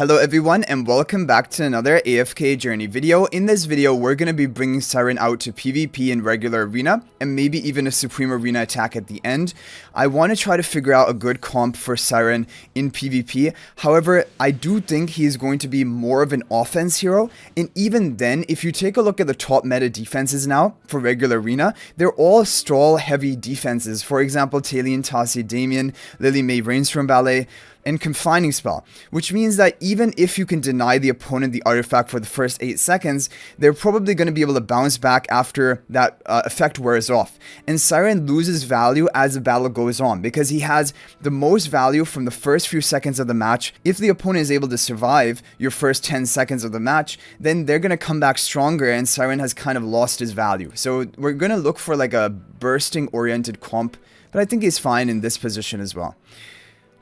Hello everyone and welcome back to another AFK journey video. In this video, we're going to be bringing Cyran out to PvP in regular arena and maybe even a supreme arena attack at the end. I want to try to figure out a good comp for Cyran in PvP. However, I do think he's going to be more of an offense hero. And even then, if you take a look at the top meta defenses now for regular arena, they're all stall heavy defenses. For example, Talion, Tassi, Damien, Lily May, Rainstorm Ballet, and Confining Spell, which means that even if you can deny the opponent the artifact for the first 8 seconds, they're probably going to be able to bounce back after that effect wears off. And Cyran loses value as the battle goes on because he has the most value from the first few seconds of the match. If the opponent is able to survive your first 10 seconds of the match, then they're going to come back stronger and Cyran has kind of lost his value. So we're going to look for like a bursting oriented comp, but I think he's fine in this position as well.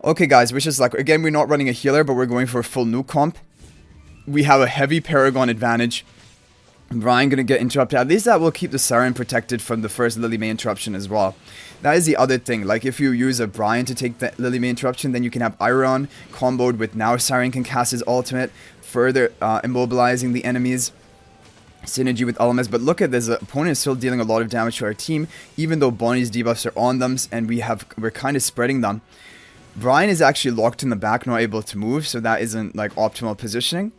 Okay guys, wish us luck. Again, we're not running a healer, but we're going for a full nuke comp. We have a heavy Paragon advantage. Brian gonna get interrupted. At least that will keep the Cyran protected from the first Lily May interruption as well. That is the other thing. Like if you use a Brian to take the Lily May interruption, then you can have Iron comboed with now Cyran can cast his ultimate, further immobilizing the enemies. Synergy with Ulmus, but look at this, the opponent is still dealing a lot of damage to our team, even though Bonnie's debuffs are on them, and we're kind of spreading them. Brian is actually locked in the back, not able to move, so that isn't like optimal positioning.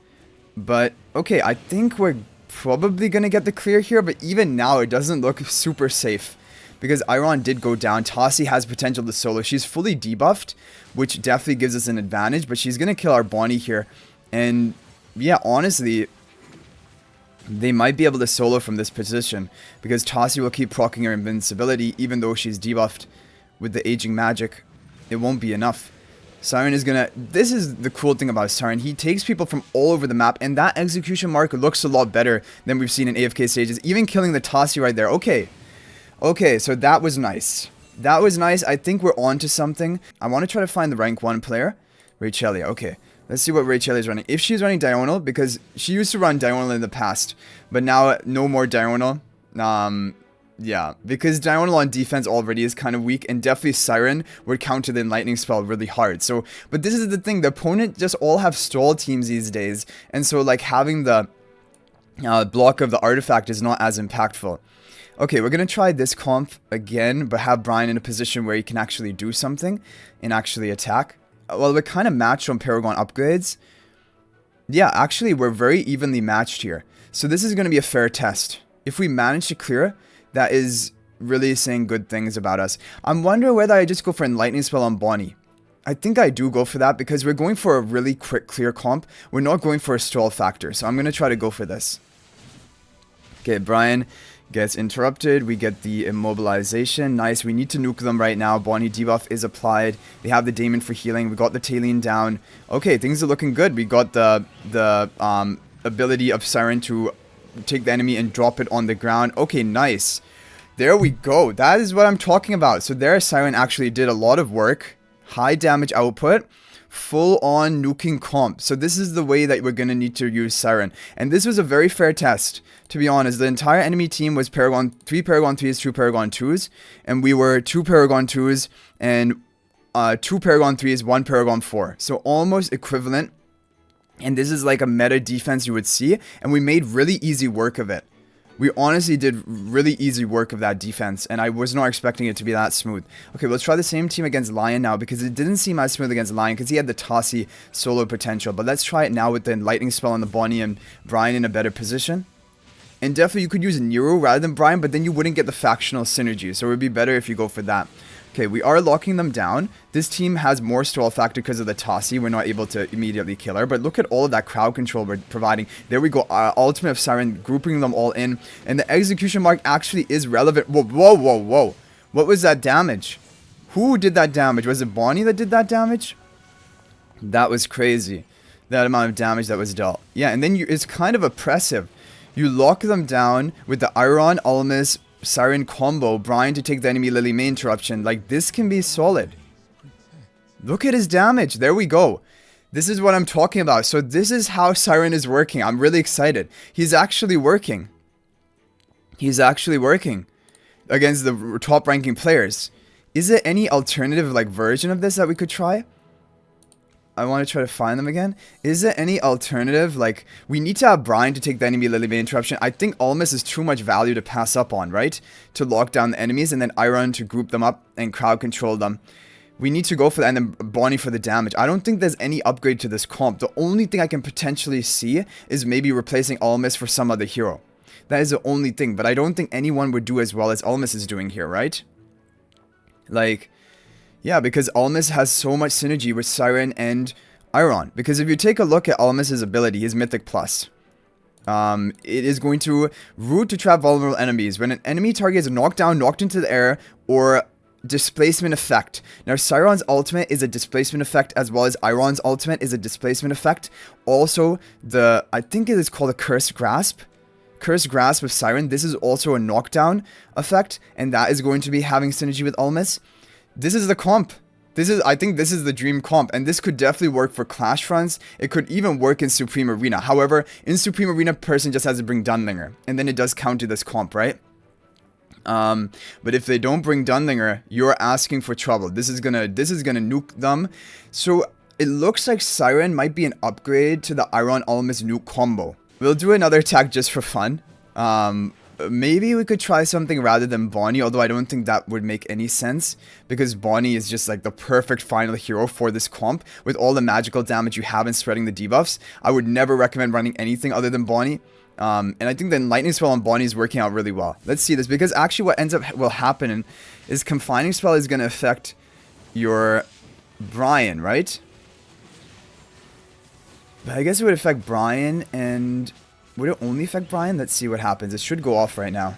But okay, I think we're probably gonna get the clear here, but even now it doesn't look super safe because Iron did go down. Tassi has potential to solo. She's fully debuffed, which definitely gives us an advantage, but she's gonna kill our Bonnie here. And yeah, honestly, they might be able to solo from this position because Tassi will keep proccing her invincibility even though she's debuffed with the aging magic. It won't be enough. Cyran is gonna... This is the cool thing about Cyran. He takes people from all over the map, and that execution mark looks a lot better than we've seen in AFK stages. Even killing the Tassi right there. Okay. Okay, so that was nice. That was nice. I think we're on to something. I want to try to find the rank 1 player. Rachel. Okay. Let's see what Rachel is running. If she's running Diurnal, because she used to run Diurnal in the past, but now no more Diurnal. Yeah, because Diurnal on defense already is kind of weak, and definitely Cyran would counter the Enlightening Spell really hard. So, but this is the thing, the opponent just all have stall teams these days, and so like having the block of the artifact is not as impactful. Okay, we're going to try this comp again, but have Brian in a position where he can actually do something and actually attack. Well, we're kind of matched on Paragon upgrades. Yeah, actually, we're very evenly matched here. So this is going to be a fair test. If we manage to clear, that is really saying good things about us. I'm wondering whether I just go for Enlightening Spell on Bonnie. I think I do go for that because we're going for a really quick clear comp. We're not going for a stall factor, so I'm going to try to go for this. Okay, Brian gets interrupted. We get the immobilization. Nice. We need to nuke them right now. Bonnie debuff is applied. They have the Daemon for healing. We got the Talion down. Okay, things are looking good. We got the ability of Cyran to take the enemy and drop it on the ground. Okay, nice. There we go. That is what I'm talking about. So there, Cyran actually did a lot of work. High damage output. Full on nuking comp. So this is the way that we're going to need to use Cyran. And this was a very fair test. To be honest, the entire enemy team was 3 Paragon 3s, 2 Paragon 2s. And we were 2 Paragon 2s and 2 Paragon 3s, 1 Paragon 4. So almost equivalent. And this is like a meta defense you would see. And we made really easy work of it. We honestly did really easy work of that defense. And I was not expecting it to be that smooth. Okay, let's try the same team against Lion now. Because it didn't seem as smooth against Lion. Because he had the Tassi solo potential. But let's try it now with the Enlightening Spell on the Bonnie and Brian in a better position. And definitely you could use Nero rather than Brian. But then you wouldn't get the factional synergy. So it would be better if you go for that. Okay, we are locking them down. This team has more stall factor because of the Tassi. We're not able to immediately kill her. But look at all of that crowd control we're providing. There we go. Ultimate of Cyran, grouping them all in. And the execution mark actually is relevant. Whoa, whoa, whoa, whoa. What was that damage? Who did that damage? Was it Bonnie that did that damage? That was crazy. That amount of damage that was dealt. Yeah, and then it's kind of oppressive. You lock them down with the Iron, Ulmus, Cyran combo, Brian to take the enemy Lily May interruption. Like, this can be solid. Look at his damage. There we go. This is what I'm talking about. So this is how Cyran is working. I'm really excited. He's actually working. He's actually working against the top ranking players. Is there any alternative like version of this that we could try? I want to try to find them again. Is there any alternative? Like, we need to have Brian to take the enemy Lily May interruption. I think Ulmus is too much value to pass up on, right? To lock down the enemies, and then Cyran to group them up and crowd control them. We need to go for that, and then Bonnie for the damage. I don't think there's any upgrade to this comp. The only thing I can potentially see is maybe replacing Ulmus for some other hero. That is the only thing, but I don't think anyone would do as well as Ulmus is doing here, right? Like, yeah, because Ulmus has so much synergy with Cyran and Cyran. Because if you take a look at Ulmus's ability, his Mythic Plus, it is going to root to trap vulnerable enemies. When an enemy target is knocked down, knocked into the air, or displacement effect. Now, Cyran's ultimate is a displacement effect, as well as Cyran's ultimate is a displacement effect. Also, I think it is called a Cursed Grasp. Cursed Grasp with Cyran. This is also a knockdown effect, and that is going to be having synergy with Ulmus. This is the comp. I think this is the dream comp, and this could definitely work for Clash fronts. It could even work in Supreme Arena. However, in Supreme Arena, person just has to bring Dunlinger, and then it does count to this comp, right? But if they don't bring Dunlinger, you're asking for trouble. This is gonna nuke them. So it looks like Cyran might be an upgrade to the Cyran Ulmus nuke combo. We'll do another attack just for fun. Maybe we could try something rather than Bonnie, although I don't think that would make any sense, because Bonnie is just like the perfect final hero for this comp. With all the magical damage you have in spreading the debuffs, I would never recommend running anything other than Bonnie. And I think the Lightning Spell on Bonnie is working out really well. Let's see this, because actually what ends up will happen is Confining Spell is going to affect your Brian, right? But I guess it would affect Brian, and would it only affect Brian? Let's see what happens. It should go off right now.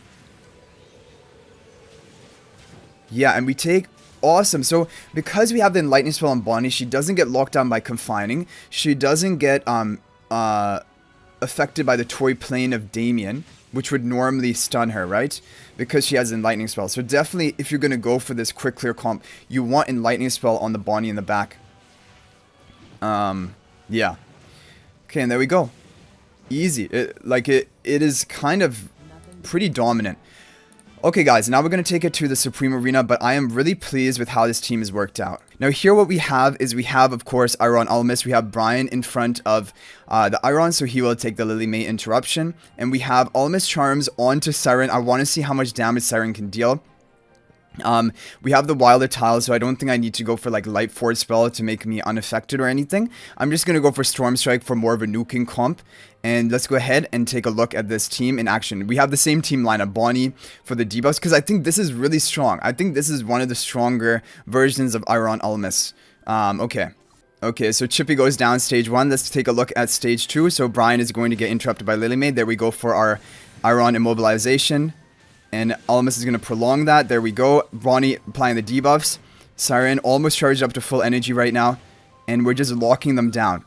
Yeah, and we take... Awesome. So, because we have the Lightning Spell on Bonnie, she doesn't get locked down by Confining. She doesn't get affected by the Toy Plane of Damien, which would normally stun her, right? Because she has Enlightening Spell. So definitely, if you're going to go for this quick clear comp, you want Enlightening Spell on the Bonnie in the back. Yeah. Okay, and there we go. Easy. It is kind of pretty dominant. Okay guys, now we're going to take it to the Supreme Arena, but I am really pleased with how this team has worked out. Now here what we have is of course, Cyran Ulmus. We have Brian in front of the Cyran, so he will take the Lily May interruption. And we have Ulmus Charms onto Cyran. I want to see how much damage Cyran can deal. We have the Wilder Tile, so I don't think I need to go for like Light Force Spell to make me unaffected or anything. I'm just going to go for Storm Strike for more of a nuking comp. And let's go ahead and take a look at this team in action. We have the same team lineup, Bonnie for the debuffs, because I think this is really strong. I think this is one of the stronger versions of Cyran Ulmus. Okay, so Chippy goes down stage 1. Let's take a look at stage 2. So Brian is going to get interrupted by Lily May. There we go for our Cyran immobilization. And Ulmus is going to prolong that. There we go. Bonnie applying the debuffs. Cyran almost charged up to full energy right now. And we're just locking them down.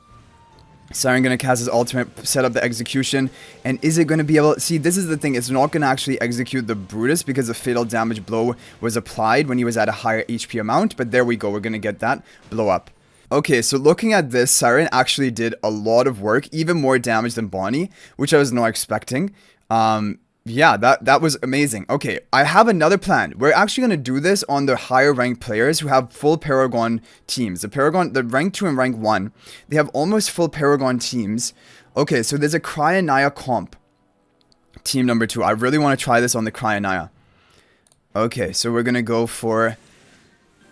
Cyran going to cast his ultimate, set up the execution. And is it going to be able... See, this is the thing. It's not going to actually execute the Brutus because the fatal damage blow was applied when he was at a higher HP amount. But there we go. We're going to get that blow up. Okay, so looking at this, Cyran actually did a lot of work. Even more damage than Bonnie, which I was not expecting. Yeah, that was amazing. Okay, I have another plan. We're actually going to do this on the higher ranked players who have full Paragon teams. The rank 2 and rank 1, they have almost full Paragon teams. Okay, so there's a Cryonia comp. Team number 2. I really want to try this on the Cryonia. Okay, so we're going to go for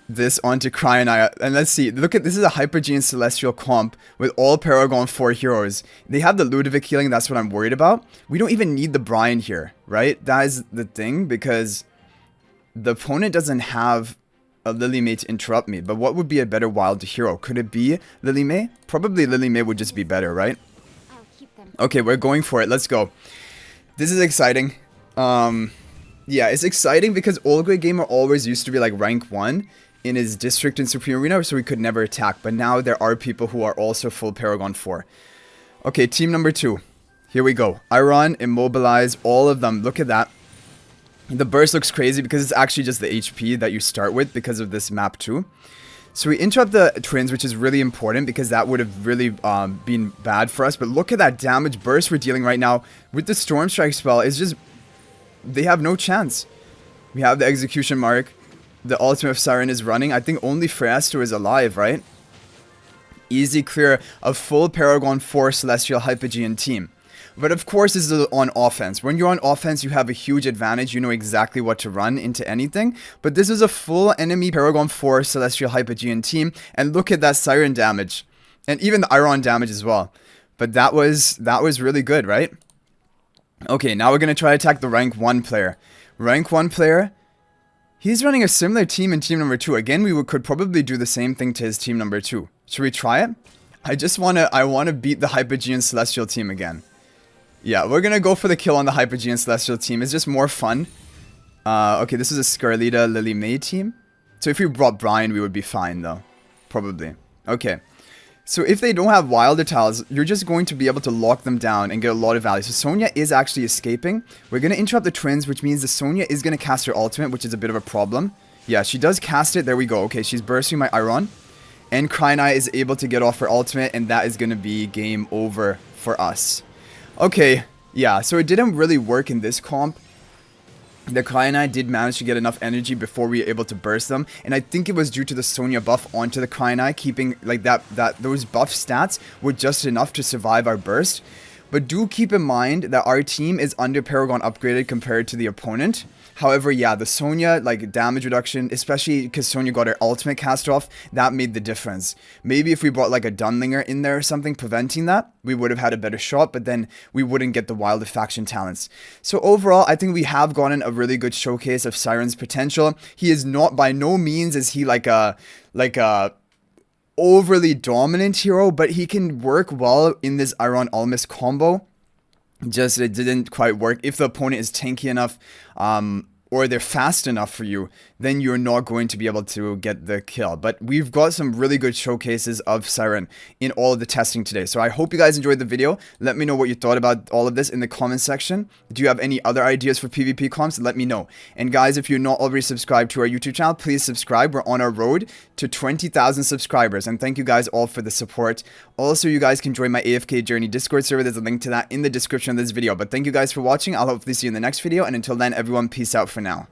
this onto Cryonia. And let's see. Look at this is a Hypergene Celestial comp with all Paragon 4 heroes. They have the Ludovic healing. That's what I'm worried about. We don't even need the Brian here, right? That is the thing, because the opponent doesn't have a Lily May to interrupt me. But what would be a better wild hero? Could it be Lily May? Probably Lily May would just be better, right? Okay, we're going for it. Let's go. This is exciting. Yeah, it's exciting because Old Grey Gamer always used to be like rank 1 in his district in Supreme Arena, so he could never attack. But now there are people who are also full Paragon 4. Okay, team number 2. Here we go. Cyran, immobilize, all of them. Look at that. The burst looks crazy because it's actually just the HP that you start with because of this map too. So we interrupt the twins, which is really important because that would have really been bad for us. But look at that damage burst we're dealing right now. With the Storm Strike spell, it's just... They have no chance. We have the execution mark. The ultimate of Cyran is running. I think only Freyaster is alive, right? easy clear a full Paragon 4 Celestial Hypogean team. But of course, this is on offense. When you're on offense, you have a huge advantage. You know exactly what to run into anything. But this is a full enemy Paragon 4 Celestial Hypogean team. And look at that Cyran damage. And even the Iron damage as well. But that was really good, right? Okay, now we're going to try to attack the rank 1 player. Rank 1 player, he's running a similar team in team number 2. Again, we could probably do the same thing to his team number 2. Should we try it? I want to beat the Hypogean Celestial team again. Yeah, we're gonna go for the kill on the Hypogean Celestial team. It's just more fun. Okay, this is a Scarlita Lily May team. So if we brought Brian, we would be fine though. Probably. Okay. So if they don't have Wilder tiles, you're just going to be able to lock them down and get a lot of value. So Sonya is actually escaping. We're gonna interrupt the twins, which means the Sonya is gonna cast her ultimate, which is a bit of a problem. Yeah, she does cast it. There we go. Okay, she's bursting my Iron. And Krynai is able to get off her ultimate, and that is gonna be game over for us. Okay, yeah, so it didn't really work in this comp. The Krynai did manage to get enough energy before we were able to burst them, and I think it was due to the Sonya buff onto the Krynai, keeping like those buff stats were just enough to survive our burst. But do keep in mind that our team is under Paragon upgraded compared to the opponent. However, yeah, the Sonya, like, damage reduction, especially because Sonya got her ultimate cast off, that made the difference. Maybe if we brought, like, a Dunlinger in there or something preventing that, we would have had a better shot, but then we wouldn't get the Wilder faction talents. So overall, I think we have gotten a really good showcase of Cyran's potential. He is not, by no means is he like a overly dominant hero, but he can work well in this Iron Ulmus combo. Just it didn't quite work. If the opponent is tanky enough, or they're fast enough for you, then you're not going to be able to get the kill. But we've got some really good showcases of Cyran in all of the testing today. So I hope you guys enjoyed the video. Let me know what you thought about all of this in the comment section. Do you have any other ideas for PvP comps? Let me know. And guys, if you're not already subscribed to our YouTube channel, please subscribe. We're on our road to 20,000 subscribers. And thank you guys all for the support. Also, you guys can join my AFK Journey Discord server. There's a link to that in the description of this video. But thank you guys for watching. I'll hopefully see you in the next video. And until then, everyone, peace out for now.